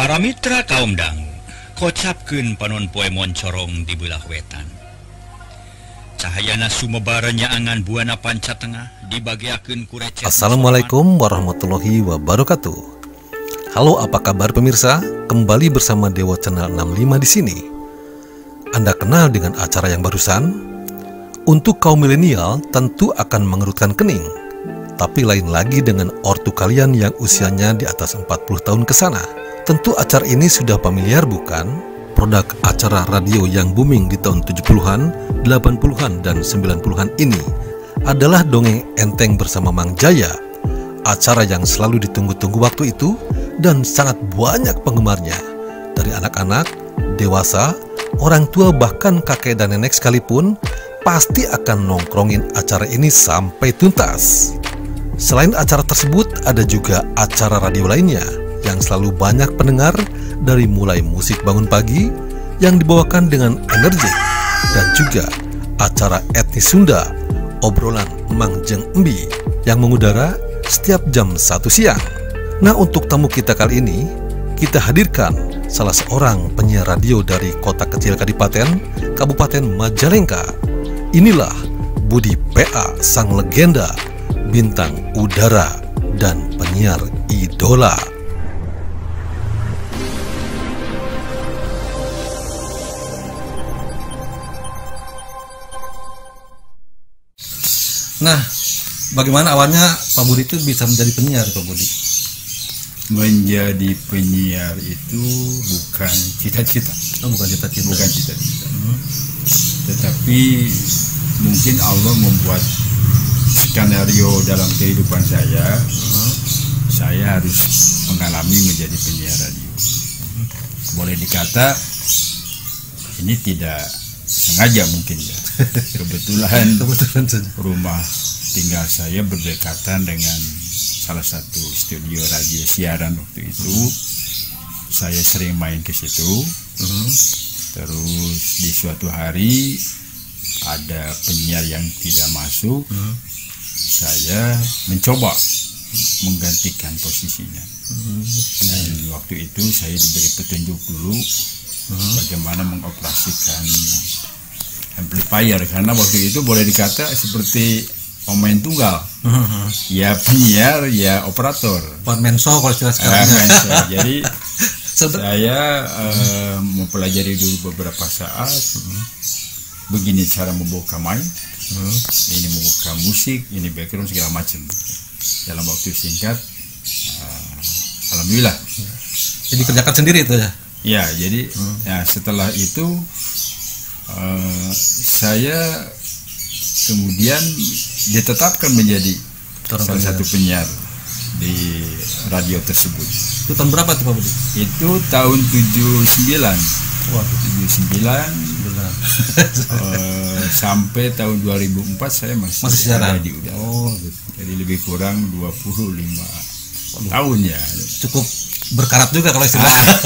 Para mitra kaum dangu, kocapkeun panon poe moncorong di belah wetan. Cahayana sumebar nyaangan buana panca tengah dibagiakeun ku recet. Assalamualaikum warahmatullahi wabarakatuh. Halo, apa kabar pemirsa? Kembali bersama Dewa Channel 65 di sini. Anda kenal dengan acara yang barusan? Untuk kaum milenial tentu akan mengerutkan kening. Tapi lain lagi dengan ortu kalian yang usianya di atas 40 tahun ke sana. Tentu acara ini sudah familiar bukan? Produk acara radio yang booming di tahun 70-an, 80-an, dan 90-an ini adalah Dongeng Enteng bersama Mang Jaya. Acara yang selalu ditunggu-tunggu waktu itu dan sangat banyak penggemarnya. Dari anak-anak, dewasa, orang tua, bahkan kakek dan nenek sekalipun pasti akan nongkrongin acara ini sampai tuntas. Selain acara tersebut, ada juga acara radio lainnya yang selalu banyak pendengar, dari mulai musik bangun pagi yang dibawakan dengan energi, dan juga acara etnis Sunda, obrolan Mang Jeng Embi yang mengudara setiap jam 1 siang. Nah, untuk tamu kita kali ini, kita hadirkan salah seorang penyiar radio dari kota kecil Kadipaten, Kabupaten Majalengka. Inilah Budi PA, sang legenda, bintang udara, dan penyiar idola. Nah, bagaimana awalnya Pak Budi itu bisa menjadi penyiar, Pak Budi? Menjadi penyiar itu bukan cita-cita. Oh, bukan cita-cita. Bukan cita-cita. Tetapi mungkin Allah membuat skenario dalam kehidupan saya. Saya harus mengalami menjadi penyiar radio. Boleh dikata ini tidak sengaja mungkin ya. Kebetulan rumah tinggal saya berdekatan dengan salah satu studio radio siaran waktu itu. Saya sering main ke situ. Terus di suatu hari ada penyiar yang tidak masuk. Saya mencoba menggantikan posisinya. Dan waktu itu saya diberi petunjuk dulu bagaimana mengoperasikan amplifier, karena waktu itu boleh dikata seperti pemain tunggal, ya penyiar, ya operator, one man show kalau istilah sekarang. Jadi saya mempelajari dulu beberapa saat begini cara membuka mic, ini membuka musik, ini background segala macam. Dalam waktu singkat, alhamdulillah. Jadi kerjakan sendiri itu ya? Ya, jadi setelah itu saya kemudian ditetapkan menjadi salah satu penyiar di radio tersebut. Itu tahun berapa tuh Pak Budi? Itu tahun 79. Wah, 79 sampai tahun 2004 saya masih siaran di udara. Oh, gitu. Jadi lebih kurang 25 tahun ya. Cukup berkarat juga kalau istilahnya.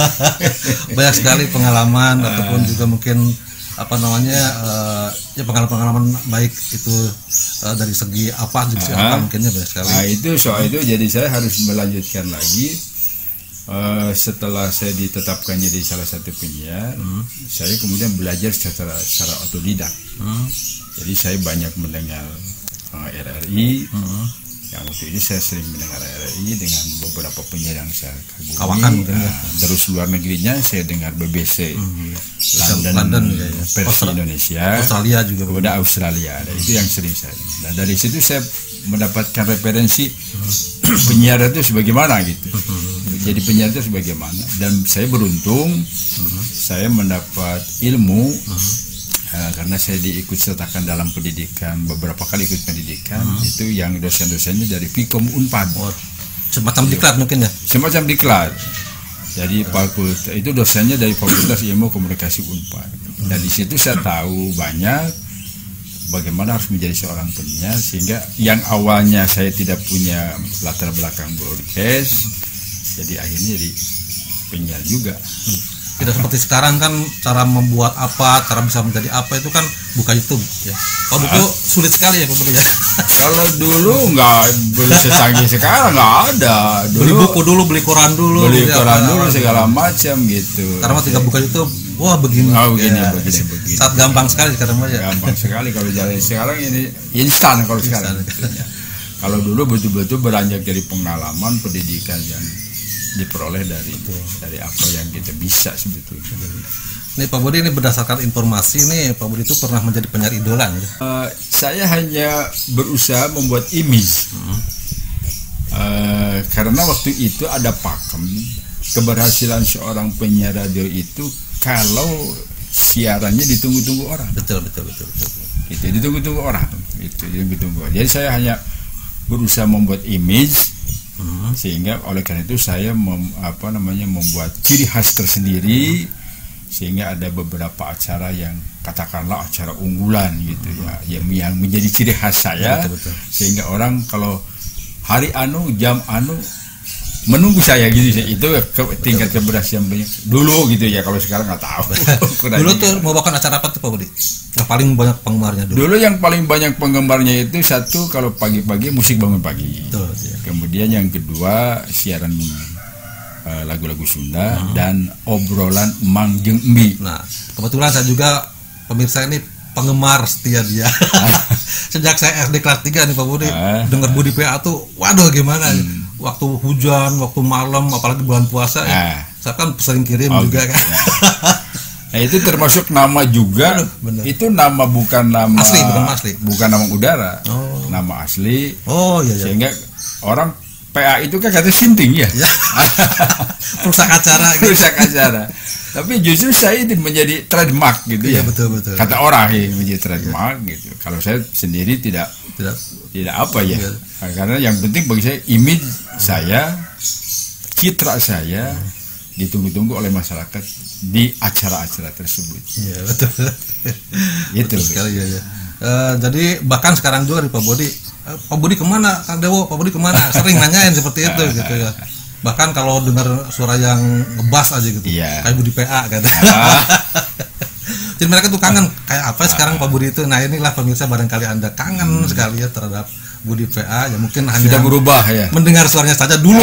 Banyak sekali pengalaman ataupun juga mungkin ya pengalaman baik itu dari segi apa mungkinnya banyak sekali. Nah, itu soal itu jadi saya harus melanjutkan lagi. Setelah saya ditetapkan jadi salah satu penyiar, saya kemudian belajar secara otodidak. Jadi saya banyak mendengar RRI. Yang waktu ini saya sering mendengar RRI dengan beberapa penyiar yang saya kagumi. Terus luar negerinya saya dengar BBC, London ya. Versi Indonesia, Australia juga. Udah Australia, itu yang sering saya. Nah, dari situ saya mendapatkan referensi penyiar itu sebagaimana gitu. Jadi penyiar itu sebagaimana, dan saya beruntung saya mendapat ilmu. Karena saya diikut sertakan dalam pendidikan, beberapa kali ikut pendidikan, itu yang dosen-dosennya dari Fikom Unpad. Semacam diklat mungkin ya? Semacam diklat. Jadi fakultas itu dosennya dari Fakultas Ilmu Komunikasi Unpad. Dan di situ saya tahu banyak bagaimana harus menjadi seorang penyiar, sehingga yang awalnya saya tidak punya latar belakang broadcast, jadi akhirnya jadi penyiar juga. Tidak seperti sekarang kan, cara membuat apa, cara bisa menjadi apa itu kan buka YouTube ya. Kalau buku sulit sekali ya Pak Budi ya. Kalau dulu nggak beli secanggih sekarang, nggak ada. Beli buku dulu, beli koran dulu, segala macam gitu. Karena tinggal buka YouTube, wah begini. Begini. Sangat gampang sekali sekarang ya. Gampang sekali kalau jalan sekarang ini instan kalau sekarang. Kalau dulu betul-betul beranjak dari pengalaman pendidikan yang diperoleh dari apa yang kita bisa sebetulnya. Nih Pak Budi, ini berdasarkan informasi nih Pak Budi itu pernah menjadi penyiar idola nih. Saya hanya berusaha membuat image. Karena waktu itu ada pakem keberhasilan seorang penyiar radio itu kalau siarannya ditunggu-tunggu orang. Betul. Gitu, ditunggu-tunggu orang. Jadi saya hanya berusaha membuat image. Sehingga oleh karena itu saya membuat ciri khas tersendiri, sehingga ada beberapa acara yang katakanlah acara unggulan gitu ya, yang menjadi ciri khas saya. Betul. Sehingga orang kalau hari jam menunggu saya gitu, itu tingkat keberhasilan banyak dulu gitu ya. Kalau sekarang nggak tahu. Dulu tuh mau bawakan acara apa tuh Pak Budi? Yang paling banyak penggemarnya dulu. Dulu yang paling banyak penggemarnya itu satu, kalau pagi-pagi musik bangun pagi. Betul, ya. Kemudian yang kedua siaran lagu-lagu Sunda dan obrolan Mang Jeung Embi. Nah, kebetulan saya juga pemirsa ini penggemar setia dia. Sejak saya SD kelas 3 nih Pak Budi, dengar Budi PA tuh, waduh gimana. Waktu hujan, waktu malam, apalagi bulan puasa ya, saya kan sering kirim juga kan. Nah itu termasuk nama juga. Itu nama bukan nama asli, bukan nama udara, nama asli. Iya. Sehingga orang PA itu kan kata sinting ya. Rusak acara. Tapi justru saya itu menjadi trademark gitu ya. Betul. Kata orang ya menjadi trademark gitu. Kalau saya sendiri tidak apa ya. Karena yang penting bagi saya image saya, citra saya ditunggu-tunggu oleh masyarakat di acara-acara tersebut. Iya betul. Itu sekali ya. Jadi bahkan sekarang juga di Pak Budi kemana Kang Dewo, Pak Budi kemana, sering nanyain seperti itu gitu ya. Bahkan kalau dengar suara yang ngebas aja gitu, kayak Budi PA kan. Jadi mereka tuh kangen kayak apa sekarang Pak Budi itu. Nah inilah pemirsa, barangkali Anda kangen sekali ya terhadap Budi PA ya, mungkin hanya sudah berubah ya, mendengar suaranya saja dulu.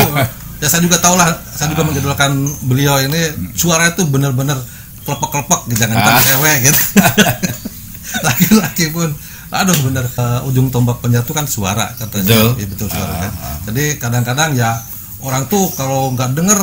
Ya saya juga tahu lah, saya juga mengidolakan beliau ini, suara itu benar-benar kelepek-kelepek, jangan cewek gitu. Laki-laki pun aduh benar, ujung tombak penyiar itu kan suara katanya. Betul suara kan. Jadi kadang-kadang ya orang tuh kalau nggak denger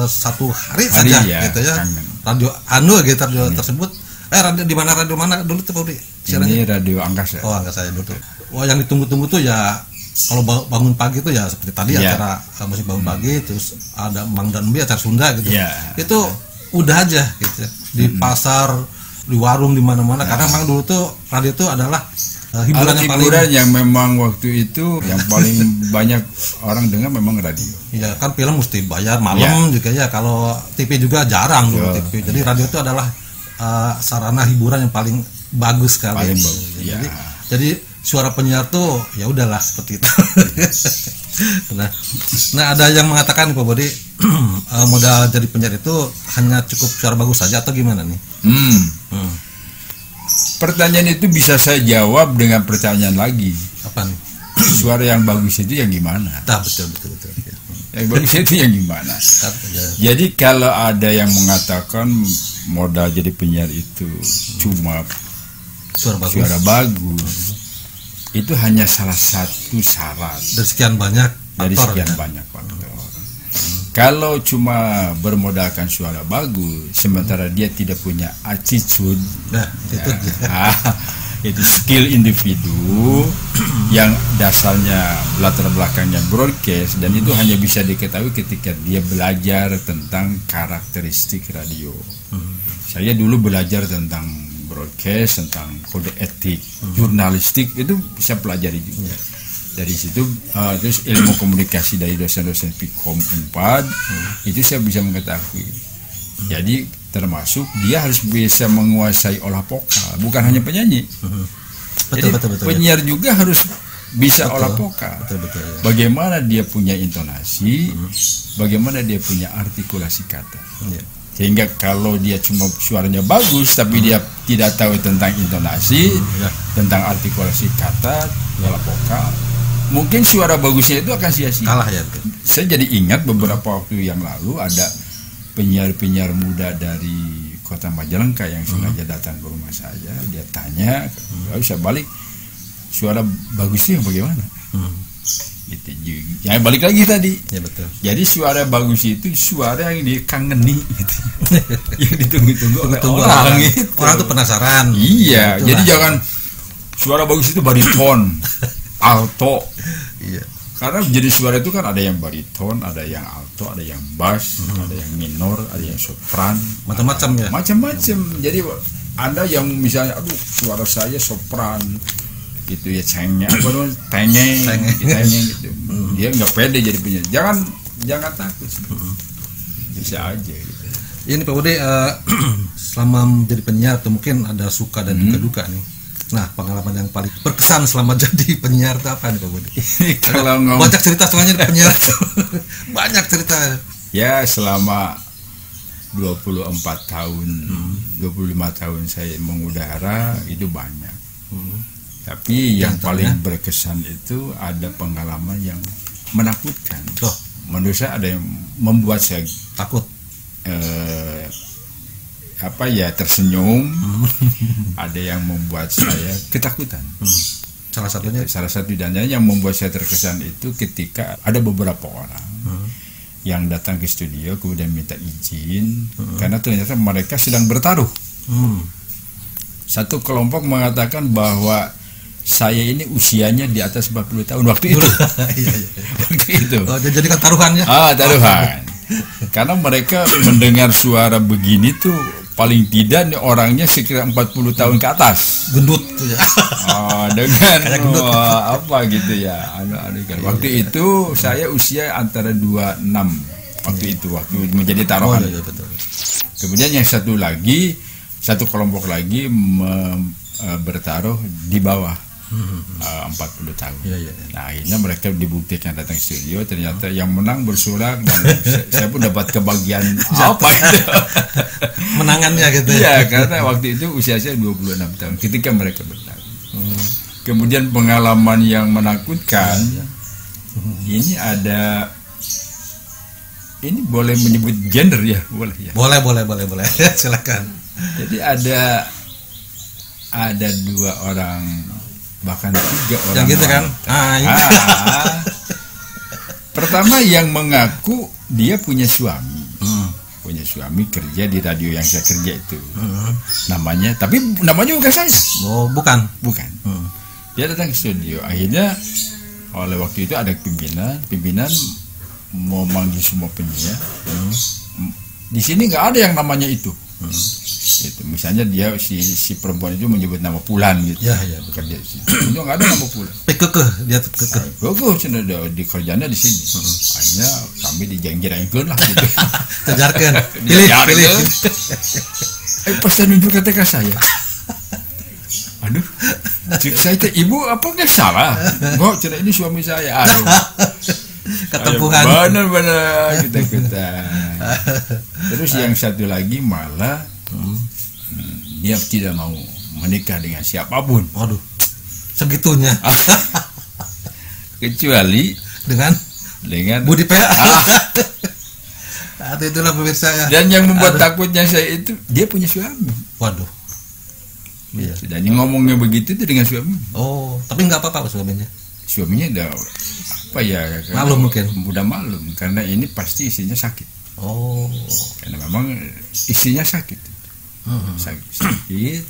satu hari saja gitu ya, radio radio tersebut radio di mana dulu tuh Pak Budi? Ini radio Angkasa. Angkasa ya betul. Yang ditunggu-tunggu tuh ya kalau bangun pagi itu ya seperti tadi acara musik bangun pagi, terus ada Mang dan Embi acara Sunda gitu. Itu udah aja gitu ya. Di pasar, di warung, di mana-mana. Karena memang dulu tuh radio itu adalah hiburan yang memang waktu itu yang paling banyak orang dengar memang radio. Iya kan, film mesti bayar malam juga ya. Kalau TV juga jarang dulu TV. Jadi radio itu adalah sarana hiburan yang paling bagus sekali. Paling bagus. Jadi suara penyiar tuh ya udahlah seperti itu. Nah ada yang mengatakan Pak Budi modal jadi penyiar itu hanya cukup suara bagus saja atau gimana nih? Pertanyaan itu bisa saya jawab dengan pertanyaan lagi. Apa nih? Suara yang bagus itu yang gimana? Betul. Yang bagus itu yang gimana? Jadi kalau ada yang mengatakan modal jadi penyiar itu cuma suara bagus, itu hanya salah satu syarat dari sekian banyak faktor. Kalau cuma bermodalkan suara bagus sementara dia tidak punya attitude, itu skill individu yang dasarnya latar belakangnya broadcast, dan itu hanya bisa diketahui ketika dia belajar tentang karakteristik radio. Saya dulu belajar tentang broadcast, tentang kode etik, jurnalistik, itu bisa pelajari juga. Dari situ terus ilmu komunikasi dari dosen-dosen Pikom 4 itu saya bisa mengetahui. Jadi termasuk dia harus bisa menguasai olah vokal, bukan hanya penyanyi. Betul, penyiar juga harus bisa olah vokal. Bagaimana dia punya intonasi, bagaimana dia punya artikulasi kata. Sehingga kalau dia cuma suaranya bagus tapi dia tidak tahu tentang intonasi, tentang artikulasi kata, pola vokal, mungkin suara bagusnya itu akan sia-sia. Kalah ya. Saya jadi ingat beberapa waktu yang lalu ada penyiar-penyiar muda dari Kota Majalengka yang sengaja datang ke rumah saya. Dia tanya, saya balik, suara bagusnya bagaimana? Gitu. Ya balik lagi tadi. Ya betul. Jadi suara bagus itu suara yang dikangeni gitu. Yang ditunggu-tunggu oleh orang gitu. Orang tuh penasaran. Iya, Itulah. jadi jangan suara bagus itu bariton, alto. Iya. Karena jadi suara itu kan ada yang bariton, ada yang alto, ada yang bass, ada yang minor, ada yang sopran, Macam-macam ya. macam-macam. Jadi Anda yang misalnya, aduh suara saya sopran, gitu ya cengnya, tengeng gitu. Dia nggak pede jadi penyanyi. Jangan takut, bisa aja. Gitu. Ini Pak Budi, selama menjadi penyiar atau mungkin ada suka dan duka nih. Nah, pengalaman yang paling berkesan selama jadi penyiar itu apa nih Pak Budi? Kalau ngomong Banyak cerita soalnya penyiar tuh. Banyak cerita. ya selama 24 tahun, 25 tahun saya mengudara itu banyak. Tapi yang paling berkesan itu ada pengalaman yang menakutkan. Loh, Menurut saya ada yang membuat saya takut. Tersenyum. Ada yang membuat saya ketakutan. Salah satunya Salah satu dananya yang membuat saya terkesan itu ketika ada beberapa orang yang datang ke studio kemudian minta izin karena ternyata mereka sedang bertaruh. Satu kelompok mengatakan bahwa saya ini usianya di atas 40 tahun waktu itu. Waktu itu. Oh, jadi kan taruhannya. Taruhan. Karena mereka mendengar suara begini tuh paling tidak nih orangnya sekitar 40 tahun ke atas. Gendut tuh ya. Dengan apa gitu ya. Waktu itu saya usia antara 26 waktu menjadi taruhan. Iya, betul. Kemudian yang satu kelompok lagi bertaruh di bawah 40 tahun. Iya. Nah, akhirnya mereka dibuktikan datang ke studio, ternyata yang menang bersorak dan saya pun dapat kebagian apa itu. Menangannya gitu. Iya, karena waktu itu usia saya 26 tahun ketika mereka bertarung. Kemudian pengalaman yang menakutkan ini ini boleh menyebut gender ya? Boleh ya? Boleh. Silakan. Jadi ada 2 orang, bahkan 3 orang. Yang gitu kan? Pertama yang mengaku dia punya suami. Punya suami kerja di radio yang saya kerja itu. Namanya bukan saya. Oh, bukan. Dia datang ke studio. Akhirnya oleh waktu itu ada pimpinan mau manggil semua penyiar. Di sini nggak ada yang namanya itu. Itu misalnya dia si perempuan itu menyebut nama Pulan gitu. Ya. Kerja di sini. Itu nggak ada nama Pulan. Dia kekeh. Cina di kerjanya di sini. Akhirnya kami dijengjerekeun lah gitu. Kejarkan. Pilih. Pas dia nunjuk KTK saya. Aduh, saya ibu apa nggak salah? Kok cina ini suami saya. Aduh. Ketempuhan. Benar kita. Terus yang satu lagi malah dia tidak mau menikah dengan siapapun. Waduh, segitunya. Kecuali dengan Budi PA. Itulah pemirsa ya. Dan yang membuat takutnya saya itu dia punya suami. Waduh. Iya. Dan yang ngomongnya begitu itu dengan suami. Oh, tapi nggak apa-apa suaminya. Suaminya udah Malum mungkin. Udah malum karena ini pasti istrinya sakit. Oh. Karena memang istrinya sakit. Sakit.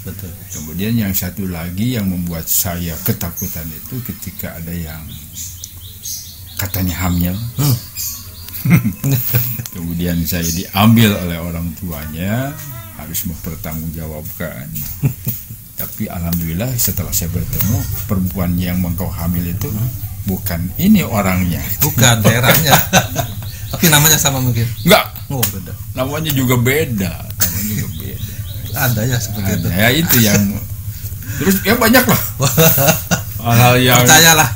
Betul. Kemudian yang satu lagi yang membuat saya ketakutan itu ketika ada yang katanya hamil. Kemudian saya diambil oleh orang tuanya, harus mempertanggungjawabkan. Tapi alhamdulillah setelah saya bertemu perempuan yang engkau hamil itu bukan ini orangnya. Bukan daerahnya. Tapi namanya sama mungkin. Enggak. Oh, beda. Namanya juga beda. Ada ya seperti itu. Ya itu yang terus ya banyak lah. hal yang percayalah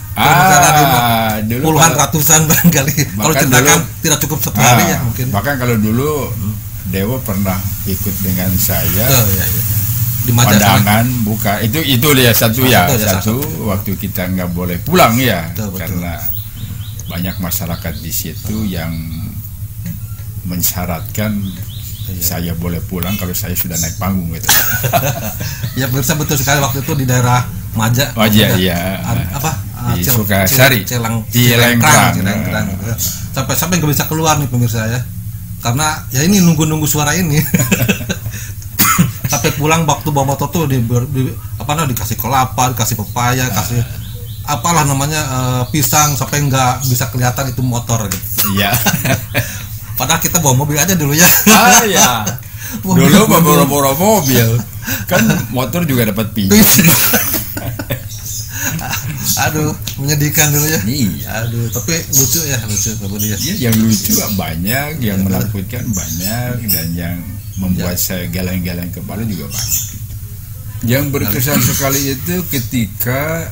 dulu puluhan ratusan barangkali. Kalau ceritakan tidak cukup satu hari ya mungkin. Bahkan kalau dulu Dewa pernah ikut dengan saya Iya. Di pandangan buka itu lihat satu waktu kita nggak boleh pulang ya, betul. Karena banyak masyarakat di situ yang mensyaratkan saya boleh pulang kalau saya sudah naik panggung gitu. Ya betul sekali waktu itu di daerah Maja. Iya. Di Sukasari, Cilengkrang. Sampai nggak bisa keluar nih pemirsa ya. Karena ya ini nunggu suara ini. Sampai pulang waktu bawa motor tuh dikasih kelapa, dikasih pepaya, kasih apalah namanya pisang sampai nggak bisa kelihatan itu motor gitu. Iya. Padahal kita bawa mobil aja dulu ya. Iya. Dulu bawa mobil. Kan motor juga dapat pinjam. Aduh, menyedihkan dulu ya. Iya. Aduh, tapi lucu Pak Budi ya. Iya, yang lucu banyak, yang menakutkan banyak, dan yang membuat saya geleng-geleng kepala juga banyak. Yang berkesan sekali itu ketika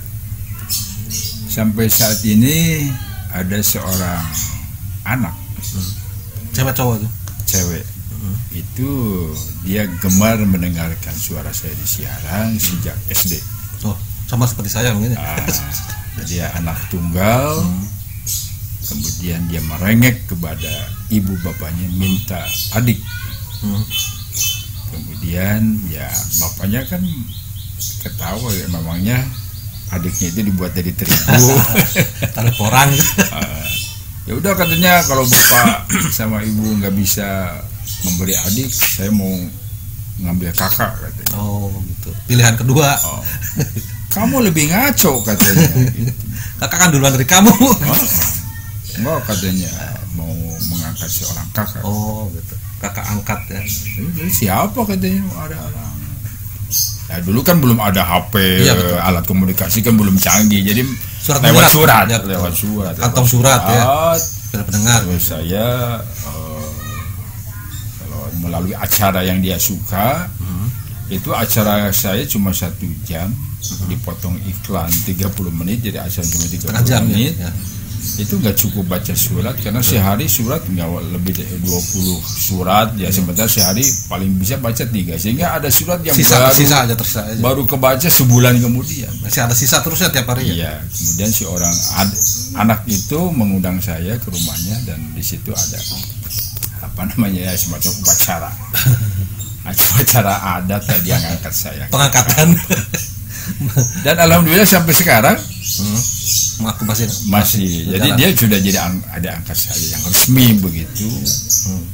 sampai saat ini ada seorang anak, cewek cowok tuh. Cewek. Itu dia gemar mendengarkan suara saya di siaran sejak SD. Oh, sama seperti saya mungkin. Dia anak tunggal. Kemudian dia merengek kepada ibu bapaknya minta adik. Kemudian ya bapaknya kan ketawa ya, memangnya adiknya itu dibuat dari terigu. Taruh porang. Ya udah katanya kalau bapak sama ibu nggak bisa memberi adik, saya mau ngambil kakak katanya. Oh gitu. Pilihan kedua. Kamu lebih ngaco katanya. Gitu. Kakak kan duluan dari kamu. Enggak katanya mau mengangkat seorang kakak. Oh gitu. Kakak angkat ya. Siapa katanya ada orang. Ya dulu kan belum ada HP, ya, alat komunikasi kan belum canggih, jadi lewat surat. Kantong surat ya. Pendengar. Saya kalau melalui acara yang dia suka, itu acara saya cuma 1 jam, dipotong iklan 30 menit, jadi acara cuma 30 menit. Ya. Itu nggak cukup baca surat karena sehari surat nggak lebih dari 20 surat ya, sementara sehari paling bisa baca 3, sehingga ada surat yang sisa aja. Baru kebaca sebulan kemudian, masih ada sisa terus ya tiap hari ya. Kemudian si orang anak itu mengundang saya ke rumahnya, dan di situ ada apa namanya ya, semacam acara adat tadi yang angkat saya, pengangkatan. Dan alhamdulillah sampai sekarang masih. Jadi dia sudah jadi ada angkat saya yang resmi begitu.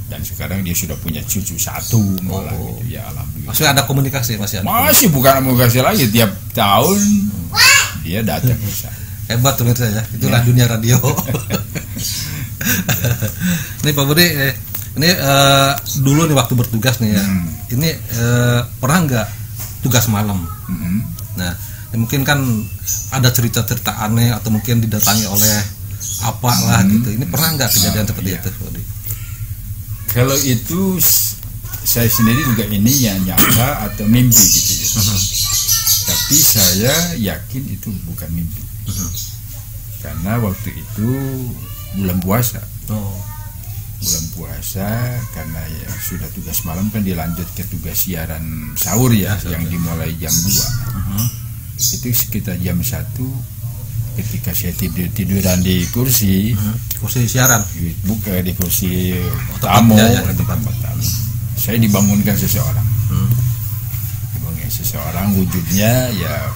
Dan sekarang dia sudah punya cucu 1 malah gitu ya, alhamdulillah. Masih ada komunikasi, masih bukan komunikasi lagi, tiap tahun dia datang ke saya. Hebat tuh saya. Itulah dunia radio. Ini Pak Budi, ini dulu nih waktu bertugas nih ya. Ini pernah nggak tugas malam? Nah, ya mungkin kan ada cerita-cerita aneh atau mungkin didatangi oleh apalah gitu. Ini pernah nggak kejadian seperti itu? Kalau itu saya sendiri juga ini ya nyata atau mimpi gitu ya. Tapi saya yakin itu bukan mimpi. Karena waktu itu bulan puasa. Bulan puasa, karena ya sudah tugas malam kan dilanjut ke tugas siaran sahur ya, yang dimulai jam 2. Itu sekitar jam 1 ketika saya tiduran di kursi siaran, bukan di kursi tamu, tempat tamu. Saya dibangunkan seseorang. Wujudnya ya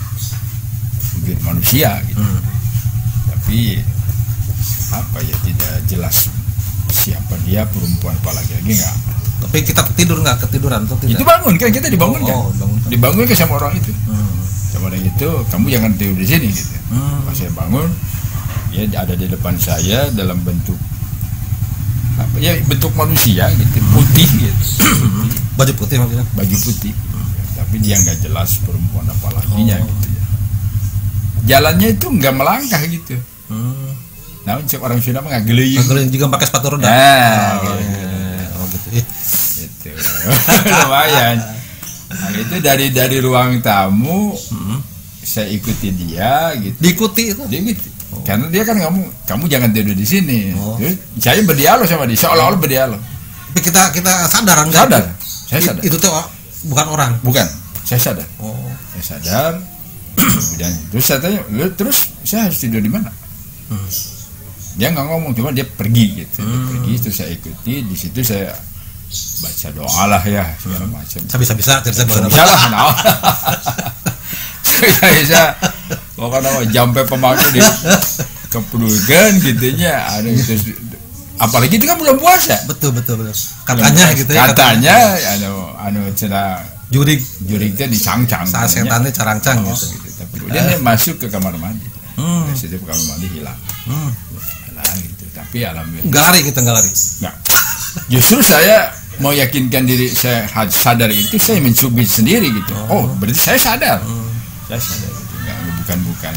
wujud manusia gitu. Tapi apa ya, tidak jelas siapa dia, perempuan apa laki-laki enggak. Tapi kita ketiduran atau tidak? Itu bangun kan, kita dibangunkan. Dibangunkan sama orang itu. Sama orang itu, kamu jangan tidur di sini gitu. Pas saya bangun, dia ada di depan saya dalam bentuk apa ya, bentuk manusia gitu, putih gitu. Baju putih maksudnya? Baju putih. Tapi dia nggak jelas perempuan apa lakinya gitu ya. Jalannya itu nggak melangkah gitu. Nah, orang Sunda mah ngageliing juga pakai sepatu roda. Gitu. Lumayan. Nah, itu dari ruang tamu saya ikuti dia gitu. Diikuti itu. Diikuti. Karena dia kan kamu jangan tidur di sini. Terus saya berdialog sama dia, seolah-olah berdialog. Tapi kita sadar enggak? Sadar. Saya sadar. Itu tuh bukan orang. Bukan. Saya sadar. Saya sadar. Kemudian terus saya tanya, terus saya harus tidur di mana? Dia nggak ngomong, cuma dia pergi gitu. Dia pergi, terus saya ikuti. Di situ saya baca doa lah ya segala macam. Bisa cerita Bisa lah. Nah. Bisa. Pokoknya jampe pemakai di kepedulian gitunya. Ada itu. Apalagi itu kan bulan puasa. Betul. Katanya gitu ya. Katanya cina jurig itu dicangcang. Saat setannya carancang gitu. Tapi kemudian dia masuk ke kamar mandi. Dari situ kamar mandi hilang. Gitu. Tapi alhamdulillah. Nggak lari. Nggak. Justru saya mau yakinkan diri saya sadar itu, saya mencubit sendiri gitu. Oh, berarti saya sadar. Saya sadar gitu. Bukan.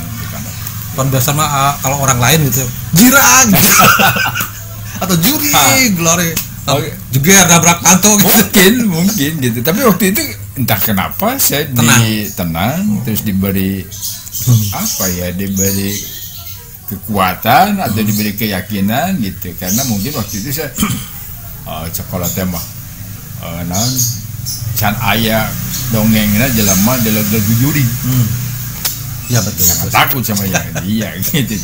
Kan biasa mah kalau orang lain gitu, jirang gitu. Atau juri, glory. Juga nabrak kanto gitu. Mungkin gitu. Tapi waktu itu entah kenapa saya tenang, terus diberi diberi kekuatan atau diberi keyakinan gitu. Karena mungkin waktu itu saya sekolah tema can aya dongengnya jelema de lagu juri. Ya betul. Takut sama dia gitu.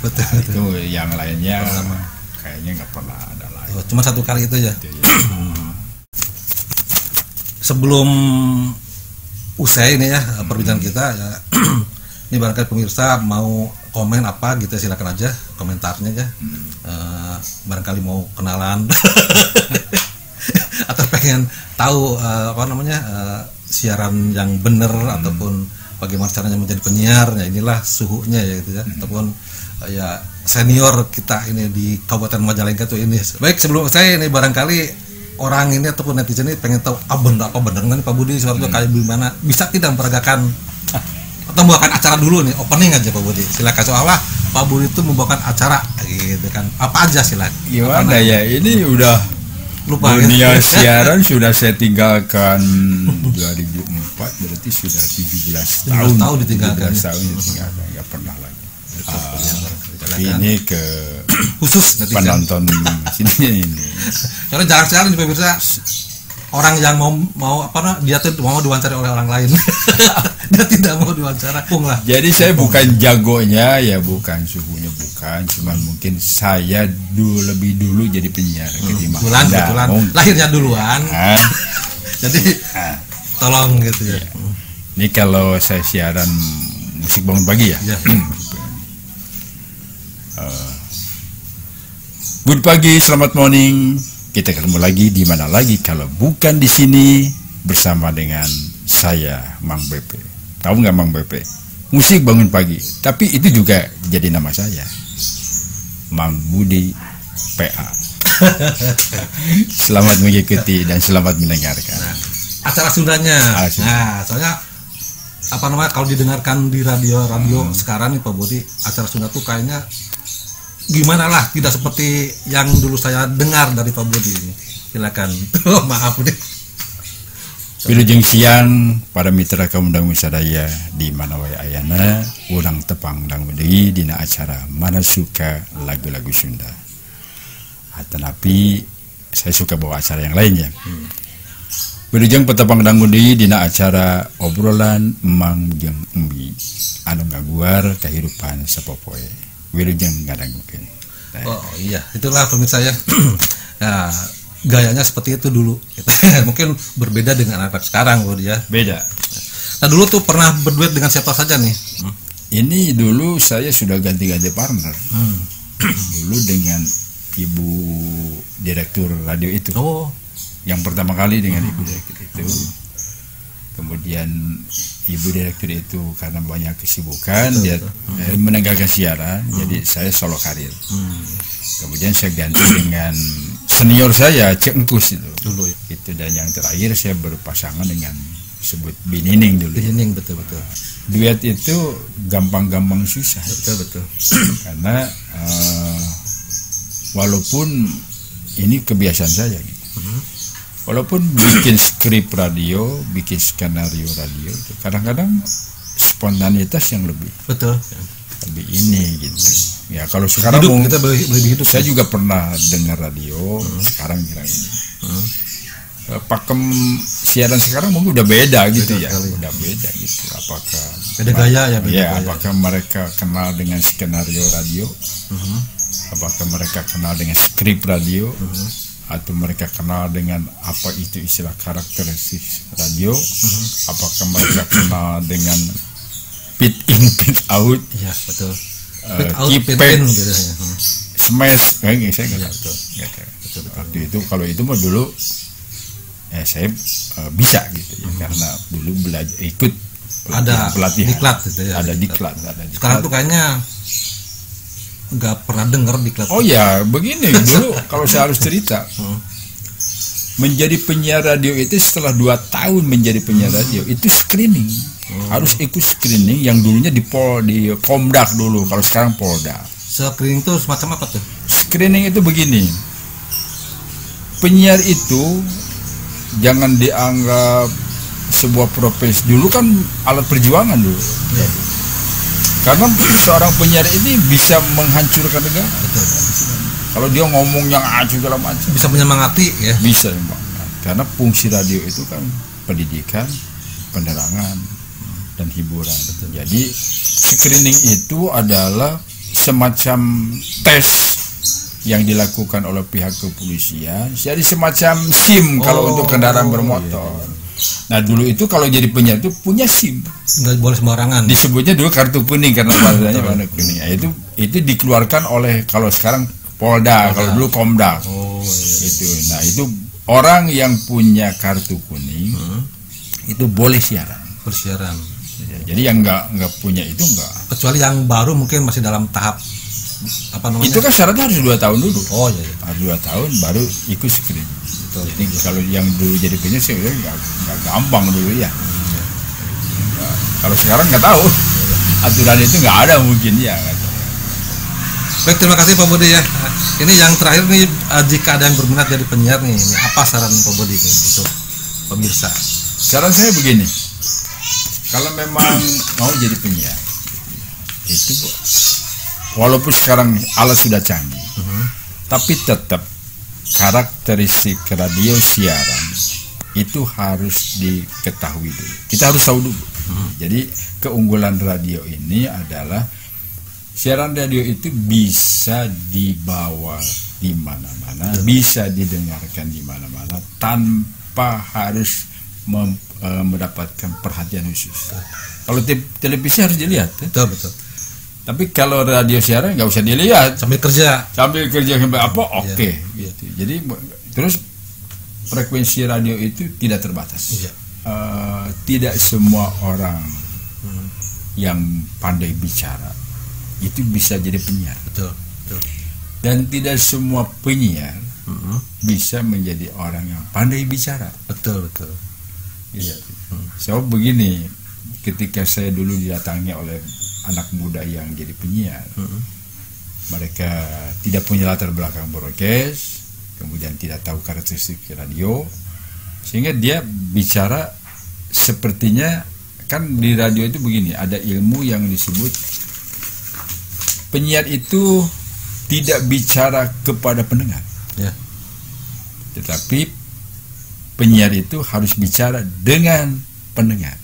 Betul. Itu yang lainnya kayaknya nggak pernah ada lagi. Cuma satu kali itu ya. Sebelum usai ini ya perbincangan kita ya, ini barangkali pemirsa mau komen apa gitu, silakan aja komentarnya ya. Barangkali mau kenalan atau pengen tahu siaran yang benar ataupun bagaimana caranya menjadi penyiar, ya inilah suhunya ya gitu ya. Ataupun ya senior kita ini di Kabupaten Majalengka tuh ini. Baik, sebelum saya ini barangkali orang ini ataupun netizen ini pengen tahu apa bener kan Pak Budi Suwarto kayak gimana, bisa tidak memperagakan atau membawakan acara dulu nih, opening aja Pak Budi, silakan. Soalnya Pak Budi itu membawakan acara gitu kan, apa aja silakan. Gimana ya, ini udah lupa dunia kan? Siaran sudah saya tinggalkan 2004, berarti sudah 17 tahun ditinggalkan. 17 tahun ditinggalkan, nggak pernah lagi. Ini ke khusus penonton sini ini. Karena jarang sekali nih pemirsa orang yang mau dia tuh mau diwawancara oleh orang lain. Dia tidak mau diwawancara. Jadi saya bukan jagonya ya, bukan suhunya, bukan, cuman mungkin saya lebih dulu jadi penyiar ketimbang kebetulan lahirnya duluan. Jadi tolong gitu ya. Ini kalau saya siaran musik bangun pagi ya. Good pagi, selamat morning. Kita ketemu lagi di mana lagi kalau bukan di sini bersama dengan saya Mang BP. Tahu nggak Mang BP? Musik bangun pagi. Tapi itu juga jadi nama saya, Mang Budi PA. Selamat mengikuti dan selamat mendengarkan. Acara Sundanya. Nah, soalnya kalau didengarkan di radio sekarang nih Pak Budi, acara Sunda tuh kayaknya gimana lah, tidak seperti yang dulu saya dengar dari Pak Budi ini. Silakan. Maaf nih. Wilujeng siang para mitra kaum dangmu sadaya di mana wae ayana urang tepang dangmu deui dina acara Mana Suka Lagu-lagu Sunda. Tetapi saya suka bawa acara yang lainnya. Wilujeng petepang dangmu deui dina acara obrolan Emang jeung Embi anu ngaguar kehidupan sapopoe. Wilujeng ngadang mungkin. Oh iya, itulah pemirsa ya. Nah, gayanya seperti itu dulu. Mungkin berbeda dengan anak sekarang, Bud ya. Beda. Nah dulu tuh pernah berduet dengan siapa saja nih? Ini dulu saya sudah ganti-ganti partner. Dulu dengan ibu direktur radio itu. Oh. Yang pertama kali dengan ibu direktur itu. Kemudian ibu direktur itu karena banyak kesibukan dia menegakkan siaran, jadi saya solo karir. Kemudian saya ganti dengan senior saya Cek Engkus itu dulu ya. Itu, dan yang terakhir saya berpasangan dengan sebut Binining dulu. Binining, betul. Duet itu gampang-gampang susah. Betul. Karena walaupun ini kebiasaan saya gitu. Walaupun bikin skrip radio, bikin skenario radio, kadang-kadang spontanitas yang lebih Betul. ini gitu. Ya kalau sekarang Hidup, kita lebih hidup. saya juga pernah dengar radio sekarang bilang ini. Pakem siaran sekarang mungkin udah beda gitu ya, sekali. udah beda gitu. Apakah Beda gaya ya, beda ya, gaya. apakah mereka kenal dengan skenario radio? Apakah mereka kenal dengan skrip radio? Atau mereka kenal dengan apa itu istilah karakteristik radio? Apakah mereka kenal dengan pit in, pit out, Iya, betul. keypad, Pin gitu ya. smash, kayak saya nggak tahu. Betul. Nggak tahu. Waktu itu kalau itu mah dulu saya bisa gitu ya, karena dulu belajar ikut Ada pelatihan, diklat gitu ya. ada diklat, ada diklat. Sekarang tuh kayaknya nggak pernah dengar diklat. Oh ya, begini dulu kalau saya harus cerita. Menjadi penyiar radio itu setelah 2 tahun menjadi penyiar radio itu screening. Harus ikut screening yang dulunya di Komdak dulu, kalau sekarang Polda. Screening itu semacam apa tuh? Screening itu begini. Penyiar itu jangan dianggap sebuah profesi. Dulu kan alat perjuangan dulu. Karena seorang penyiar ini bisa menghancurkan negara. Betul. Kalau dia ngomong yang segala macam, Bisa menyemangati ya. bisa Bang. Karena fungsi radio itu kan pendidikan, penerangan, dan hiburan. Jadi screening itu adalah semacam tes yang dilakukan oleh pihak kepolisian. Jadi semacam SIM kalau untuk kendaraan bermotor. Nah dulu itu kalau jadi penyiar itu punya SIM. Nggak boleh sembarangan. Disebutnya dulu kartu kuning karena bahasanya warna kuning. Nah, itu dikeluarkan oleh kalau sekarang Polda, kalau dulu Komdak. Oh iya. Itu. Nah itu orang yang punya kartu kuning itu boleh siaran. Bersiaran. Jadi yang nggak punya itu nggak. Kecuali yang baru mungkin masih dalam tahap apa namanya? Itu kan syaratnya harus 2 tahun dulu. Oh iya. Harus 2 tahun baru ikut screen. Jadi kalau yang dulu jadi penyiar sih nggak gampang dulu ya. Kalau sekarang nggak tahu. Aturan itu nggak ada mungkin ya. Baik, terima kasih Pak Budi ya. Ini yang terakhir nih, jika ada yang berminat jadi penyiar nih, ini apa saran Pak Budi untuk pemirsa? Saran saya begini, kalau memang mau jadi penyiar, itu walaupun sekarang alat sudah canggih, tapi tetap karakteristik radio siaran itu harus diketahui dulu. Kita harus tahu dulu. Jadi keunggulan radio ini adalah siaran radio itu bisa dibawa di mana-mana, bisa didengarkan di mana-mana tanpa harus mendapatkan perhatian khusus. Kalau televisi harus dilihat, Betul. tapi kalau radio siaran nggak usah dilihat, Sambil kerja. sambil kerja sampai apa, oke. Iya. Gitu. Jadi terus frekuensi radio itu tidak terbatas. Iya. Tidak semua orang yang pandai bicara itu bisa jadi penyiar, Betul. dan tidak semua penyiar bisa menjadi orang yang pandai bicara. Betul. Iya. So begini, ketika saya dulu didatangi oleh anak muda yang jadi penyiar, mereka tidak punya latar belakang broadcast, kemudian tidak tahu karakteristik radio, sehingga dia bicara sepertinya kan di radio itu begini, ada ilmu yang disebut penyiar itu tidak bicara kepada pendengar, Ya. tetapi penyiar itu harus bicara dengan pendengar.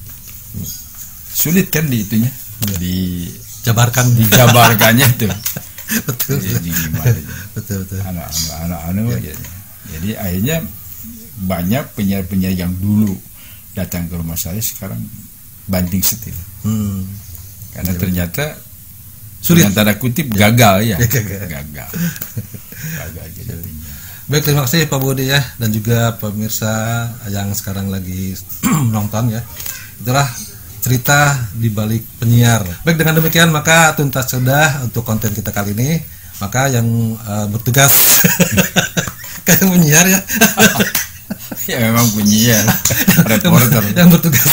Sulit kan di itunya, Jabarkan. dijabarkannya tuh. Betul. Jadi gimana? Betul. Anak-anak. Jadi akhirnya banyak penyiar-penyiar yang dulu datang ke rumah saya sekarang banting setir, karena ternyata Sulit. dengan tanda kutip gagal ya. Gagal. Gagal jadi penyiar. Baik, terima kasih Pak Budi ya, dan juga pemirsa yang sekarang lagi menonton ya. Itulah cerita di balik penyiar. Baik, dengan demikian maka tuntas sudah untuk konten kita kali ini. Maka yang bertugas kayak penyiar ya. Ya memang penyiar, reporter. Yang bertugas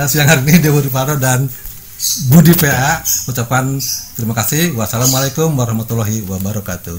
siang hari ini Dewa Rifano dan Budi PA ucapan terima kasih. Wassalamualaikum warahmatullahi wabarakatuh.